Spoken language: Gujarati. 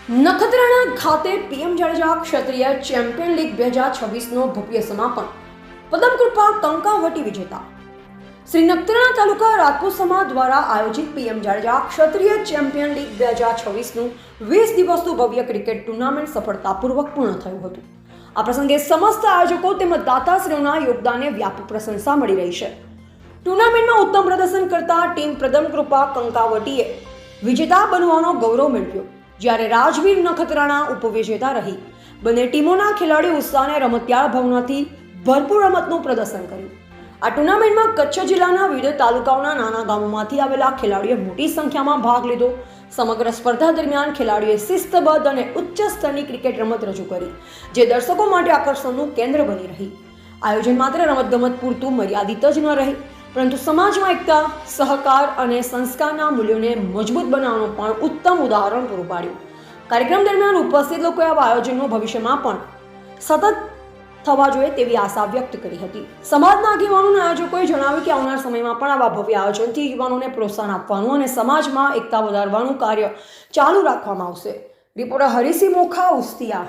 નખત્રાણા ખાતે પીએમ જાડેજા ક્ષત્રિય ચેમ્પિયન લીગ 2026નો ભવ્ય સમાપન. પદમકૃપા કંકાવટી વિજેતા. શ્રી નખત્રાણા તાલુકા રાજપૂત સમાજ દ્વારા આયોજિત પીએમ જાડેજા ક્ષત્રિય ચેમ્પિયન લીગ 2026નું 20 દિવસનું ભવ્ય ક્રિકેટ ટુર્નામેન્ટ સફળતાપૂર્વક પૂર્ણ થયું હતું. આ પ્રસંગે સમસ્ત આયોજકો તેમજ દાતાશ્રીઓના યોગદાનને વ્યાપક પ્રશંસા મળી રહી છે. ટુર્નામેન્ટમાં ઉત્તમ પ્રદર્શન કરતા ટીમ પદમકૃપા કંકાવટીએ વિજેતા બનવાનો ગૌરવ મેળવ્યો, જ્યારે રાજવીર નખત્રાણા ઉપવિજેતા રહી. બંને ટીમોના ખેલાડીઓ ઉત્સાહ અને રમતિયાળ ભાવનાથી ભરપૂર રમતનું પ્રદર્શન કર્યું. આ ટુર્નામેન્ટમાં કચ્છ જિલ્લાના વિવિધ તાલુકાઓના નાના ગામોમાંથી આવેલા ખેલાડીઓએ મોટી સંખ્યામાં ભાગ લીધો. સમગ્ર સ્પર્ધા દરમિયાન ખેલાડીઓએ શિસ્તબદ્ધ અને ઉચ્ચ સ્તરની ક્રિકેટ રમત રજૂ કરી, જે દર્શકો માટે આકર્ષણનું કેન્દ્ર બની રહી. આયોજન માત્ર રમતગમત પૂરતું મર્યાદિત જ ન રહી, પરંતુ સમાજમાં એકતા, સહકાર અને સંસ્કારના મૂલ્યોને મજબૂત બનાવવાનું પણ ઉત્તમ ઉદાહરણ પૂરું પાડ્યું. કાર્યક્રમ દરમિયાન ઉપસ્થિત લોકોએ આવા આયોજનો ભવિષ્યમાં પણ સતત થવા જોઈએ તેવી આશા વ્યક્ત કરી હતી. સમાજના આગેવાનો અને આયોજકોએ જણાવ્યું કે આવનાર સમયમાં પણ આવા ભવ્ય આયોજનથી યુવાનોને પ્રોત્સાહન આપવાનું અને સમાજમાં એકતા વધારવાનું કાર્ય ચાલુ રાખવામાં આવશે. રિપોર્ટર હરિસિંહ મોખા, ઉસ્તિયા.